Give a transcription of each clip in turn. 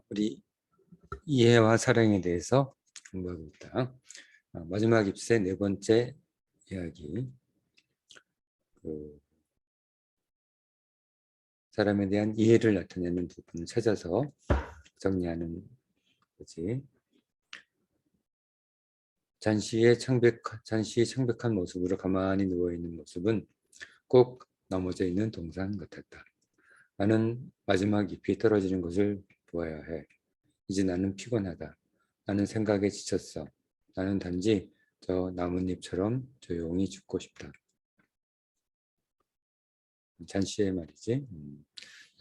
우리 이해와 사랑에 대해서 공부하고 있다. 마지막 입세 네 번째 이야기. 사람에 대한 이해를 나타내는 부분을 찾아서 정리하는 거지. 잔시의 창백한 모습으로 가만히 누워있는 모습은 꼭 넘어져 있는 동상 같았다. 나는 마지막 잎이 떨어지는 것을 보아야 해. 이제 나는 피곤하다. 나는 생각에 지쳤어. 나는 단지 저 나뭇잎처럼 조용히 죽고 싶다. 잔시의 말이지.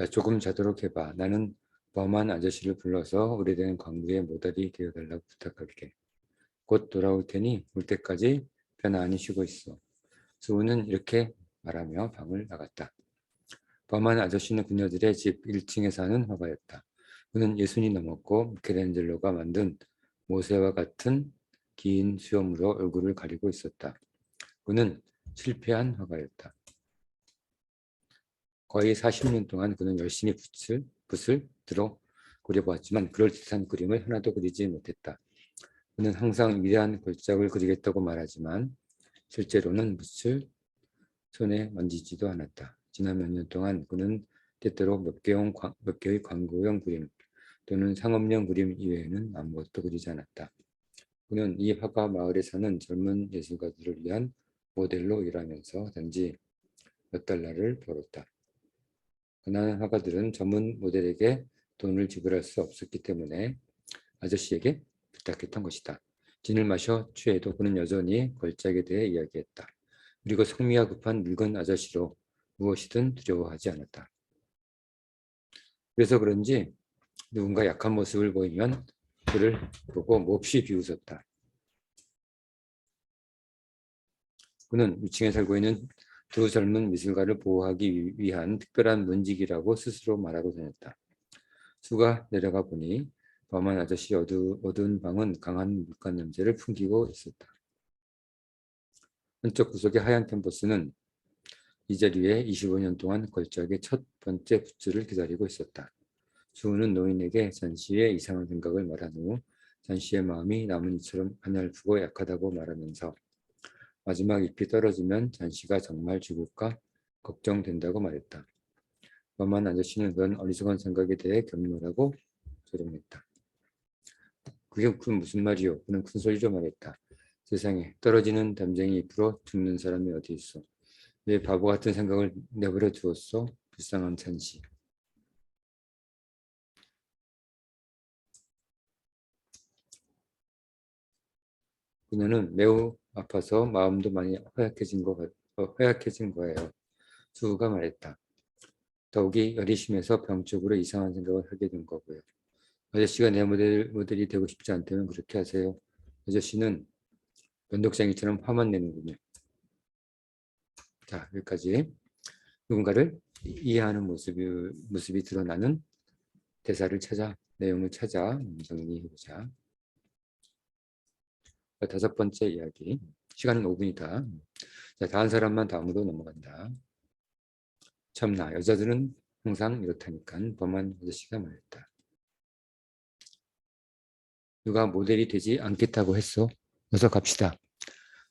야, 조금 자도록 해봐. 나는 범한 아저씨를 불러서 오래된 광부의 모델이 되어달라고 부탁할게. 곧 돌아올 테니 올 때까지 편안히 쉬고 있어. 수우는 이렇게 말하며 방을 나갔다. 범한 아저씨는 그녀들의 집 1층에 사는 화가였다. 그는 60이 넘었고 미켈란젤로가 만든 모세와 같은 긴 수염으로 얼굴을 가리고 있었다. 그는 실패한 화가였다. 거의 40년 동안 그는 열심히 붓을 들어 그려보았지만 그럴듯한 그림을 하나도 그리지 못했다. 그는 항상 위대한 걸작을 그리겠다고 말하지만 실제로는 붓을 손에 만지지도 않았다. 지난 몇 년 동안 그는 때때로 몇 개의 광고용 그림 또는 상업용 그림 이외에는 아무것도 그리지 않았다. 그는 이 화가 마을에 사는 젊은 예술가들을 위한 모델로 일하면서 단지 몇 달러를 벌었다. 가난한 화가들은 전문 모델에게 돈을 지불할 수 없었기 때문에 아저씨에게 부탁했던 것이다. 진을 마셔 취해도 그는 여전히 걸작에 대해 이야기했다. 그리고 성미가 급한 늙은 아저씨로 무엇이든 두려워하지 않았다. 그래서 그런지 누군가 약한 모습을 보이면 그를 보고 몹시 비웃었다. 그는 위층에 살고 있는 두 젊은 미술가를 보호하기 위한 특별한 문직이라고 스스로 말하고 다녔다. 수가 내려가 보니 범한 아저씨 어두운 방은 강한 물감 냄새를 풍기고 있었다. 한쪽 구석의 하얀 캔버스는 이 자리에 25년 동안 걸작의 첫 번째 굿즈를 기다리고 있었다. 수우는 노인에게 잔씨의 이상한 생각을 말한 후 잔씨의 마음이 나뭇잎처럼 가냘프고 약하다고 말하면서 마지막 잎이 떨어지면 잔씨가 정말 죽을까 걱정된다고 말했다. 범한 아저씨는 그런 어리석은 생각에 대해 격렬하고 조롱했다. 그게 무슨 말이오? 그는 큰 소리로 말했다. 세상에 떨어지는 담쟁이 잎으로 죽는 사람이 어디 있어? 왜 바보 같은 생각을 내버려 두었어? 불쌍한 잔씨. 그녀는 매우 아파서 마음도 많이 허약해진 거예요. 수우가 말했다. 더욱이 열이 심해서 병적으로 이상한 생각을 하게 된 거고요. 아저씨가 내 모델이 되고 싶지 않다면 그렇게 하세요. 아저씨는 면독쟁이처럼 화만 내는군요. 자, 여기까지 누군가를 이해하는 모습이 드러나는 내용을 찾아 정리해보자. 다섯 번째 이야기. 시간은 5분이다. 자, 다음 사람만 다음으로 넘어간다. 참나, 여자들은 항상 이렇다니까. 범한 아저씨가 말했다. 누가 모델이 되지 않겠다고 했어? 어서 갑시다.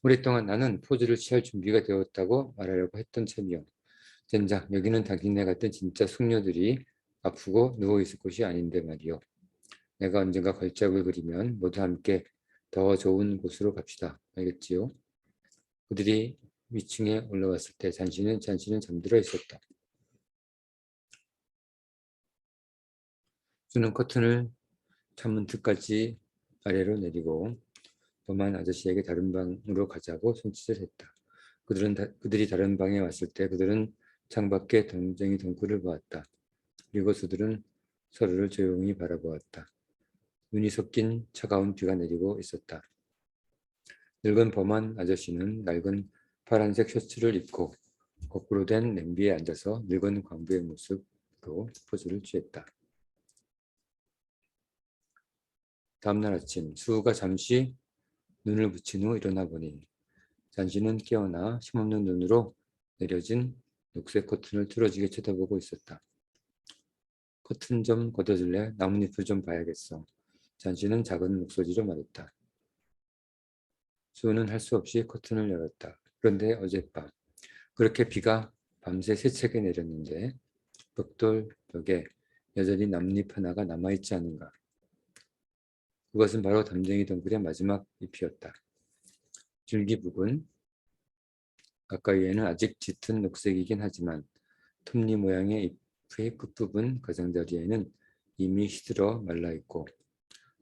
오랫동안 나는 포즈를 취할 준비가 되었다고 말하려고 했던 참이요. 젠장, 여기는 당신네 같은 진짜 숙녀들이 아프고 누워있을 곳이 아닌데 말이요. 내가 언젠가 걸작을 그리면 모두 함께 더 좋은 곳으로 갑시다. 알겠지요? 그들이 위층에 올라왔을 때 잔씨는 잠들어 있었다. 수는 커튼을 창문틀까지 아래로 내리고 범한 아저씨에게 다른 방으로 가자고 손짓을 했다. 그들이 다른 방에 왔을 때 그들은 창밖에 담쟁이 덩굴을 보았다. 그리고 그들은 서로를 조용히 바라보았다. 눈이 섞인 차가운 비가 내리고 있었다. 늙은 범한 아저씨는 낡은 파란색 셔츠를 입고 거꾸로 된 냄비에 앉아서 늙은 광부의 모습으로 포즈를 취했다. 다음날 아침 수우가 잠시 눈을 붙인 후 일어나 보니 잔씨는 깨어나 힘없는 눈으로 내려진 녹색 커튼을 뚫어지게 쳐다보고 있었다. 커튼 좀 걷어줄래? 나뭇잎을 좀 봐야겠어. 잔씨는 작은 목소리로 말했다. 수는 할 수 없이 커튼을 열었다. 그런데 어젯밤 그렇게 비가 밤새 세차게 내렸는데 벽돌 벽에 여전히 나뭇잎 하나가 남아있지 않은가. 그것은 바로 담쟁이 덩굴의 마지막 잎이었다. 줄기 부분 가까이에는 아직 짙은 녹색이긴 하지만 톱니 모양의 잎의 끝부분 가장자리에는 이미 시들어 말라있고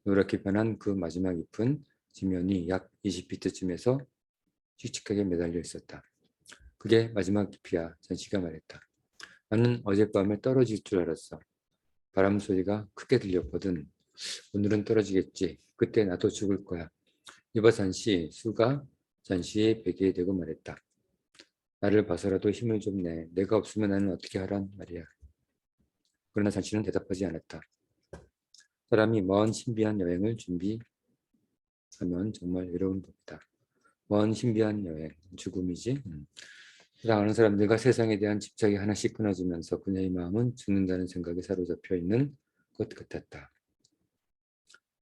노랗게 변한 그 마지막 잎은 지면이 약 20피트쯤에서 칙칙하게 매달려 있었다. 그게 마지막 잎이야, 잔씨가 말했다. 나는 어젯밤에 떨어질 줄 알았어. 바람 소리가 크게 들렸거든. 오늘은 떨어지겠지. 그때 나도 죽을 거야. 이봐 잔씨, 수가 잔씨의 베개에 대고 말했다. 나를 봐서라도 힘을 좀 내. 내가 없으면 나는 어떻게 하란 말이야. 그러나 잔씨는 대답하지 않았다. 사람이 먼 신비한 여행을 준비하면 정말 외로운 법이다. 먼 신비한 여행, 죽음이지. 사랑하는 사람들과 세상에 대한 집착이 하나씩 끊어지면서 그녀의 마음은 죽는다는 생각에 사로잡혀 있는 것 같았다.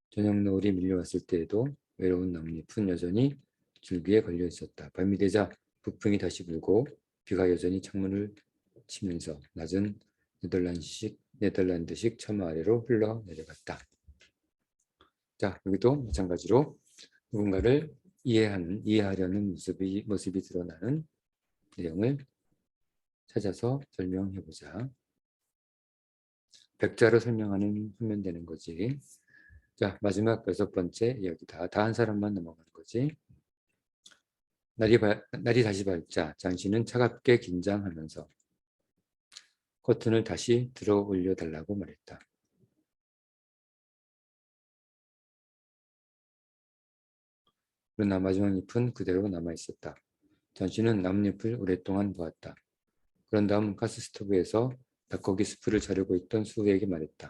저녁 노을이 밀려왔을 때에도 외로운 나뭇잎은 여전히 줄기에 걸려 있었다. 밤이 되자 북풍이 다시 불고 비가 여전히 창문을 치면서 낮은 네덜란드식 처마 아래로 흘러내려갔다. 자, 여기도 마찬가지로 누군가를 이해하려는 모습이 드러나는 내용을 찾아서 설명해보자. 백자로 설명하면 되는 거지. 자, 마지막 6번째 이야기다. 다 한 사람만 넘어가는 거지. 날이 다시 밝자 장씨는 차갑게 긴장하면서 커튼을 다시 들어 올려달라고 말했다. 그러나 마지막 잎은 그대로 남아있었다. 장씨는 나뭇잎을 오랫동안 보았다. 그런 다음 가스스토브에서 닭고기 스프를 자르고 있던 수우에게 말했다.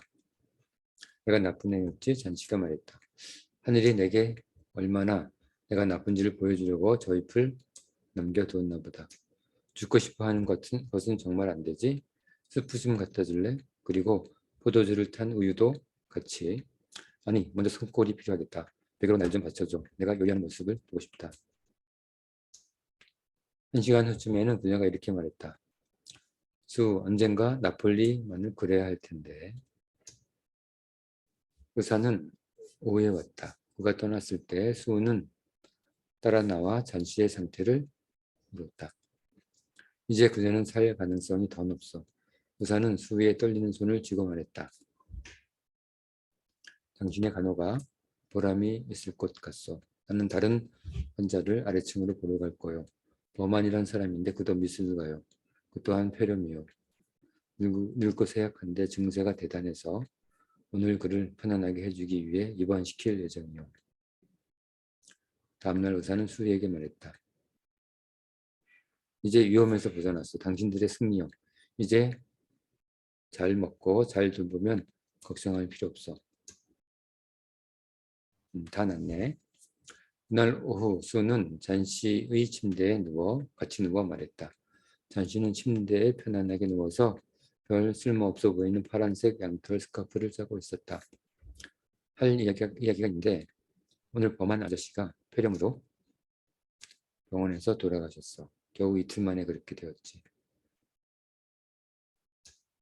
내가 나쁜 애였지? 잔씨가 말했다. 하늘이 내게 얼마나 내가 나쁜지를 보여주려고 저 잎을 남겨두었나 보다. 죽고 싶어 하는 것은 정말 안 되지? 스프 좀 갖다 줄래? 그리고 포도주를 탄 우유도 같이. 아니, 먼저 손꼴이 필요하겠다. 베개로 날 좀 받쳐줘. 내가 요리하는 모습을 보고 싶다. 1시간 후쯤에는 그녀가 이렇게 말했다. 수, 언젠가 나폴리만을 그래야 할 텐데. 의사는 오후에 왔다. 그가 떠났을 때 수는 따라 나와 잔씨의 상태를 물었다. 이제 그녀는 살 가능성이 더 높소. 의사는 수위에 떨리는 손을 쥐고 말했다. 당신의 간호가 보람이 있을 것 같소. 나는 다른 환자를 아래층으로 보러 갈 거요. 범한이란 사람인데 그도 미술가요. 그 또한 폐렴이요. 늙고 쇠약한데 증세가 대단해서 오늘 그를 편안하게 해주기 위해 입원시킬 예정이요. 다음날 의사는 수희에게 말했다. 이제 위험에서 벗어났어. 당신들의 승리요. 이제 잘 먹고 잘 돌보면 걱정할 필요 없어. 다 낫네. 그날 오후 수는 잔씨의 침대에 같이 누워 말했다. 잔씨는 침대에 편안하게 누워서 별 쓸모없어 보이는 파란색 양털 스카프를 짜고 있었다. 할 이야기가 있는데 오늘 범한 아저씨가 폐렴으로 병원에서 돌아가셨어. 겨우 이틀 만에 그렇게 되었지.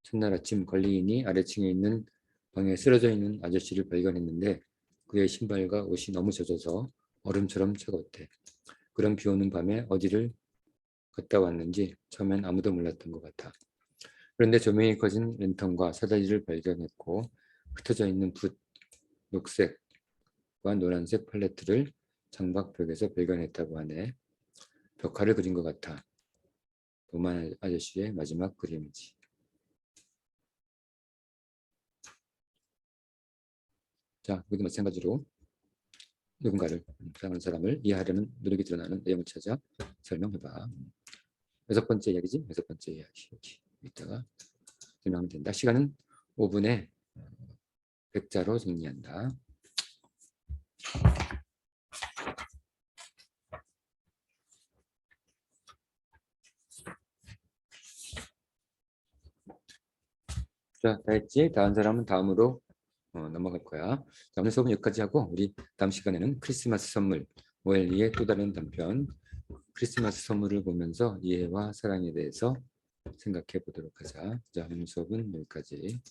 첫날 아침 관리인이 아래층에 있는 방에 쓰러져 있는 아저씨를 발견했는데 그의 신발과 옷이 너무 젖어서 얼음처럼 차가웠대. 그런 비 오는 밤에 어디를 갔다 왔는지 처음엔 아무도 몰랐던 것 같아. 그런데 조명이 꺼진 랜턴과 사다리를 발견했고 흩어져 있는 붓, 녹색과 노란색 팔레트를 창밖벽에서 발견했다고 하네. 벽화를 그린 것 같아. 도만 아저씨의 마지막 그림이지. 자, 여기도 마찬가지로 누군가를 사랑하는 사람을 이해하려는 노력이 드러나는 내용을 찾아 설명해봐. 6번째 이야기지? 6번째 이야기. 여기 이따가 설명하면 된다. 시간은 5분에 100자로 정리한다. 자, 다 했지? 다른 사람은 다음으로 넘어갈 거야. 자, 오늘 수업은 여기까지 하고 우리 다음 시간에는 크리스마스 선물 오엘리의 또 다른 단편 크리스마스 선물을 보면서 이해와 사랑에 대해서 생각해 보도록 하자. 자, 오늘 수업은 여기까지.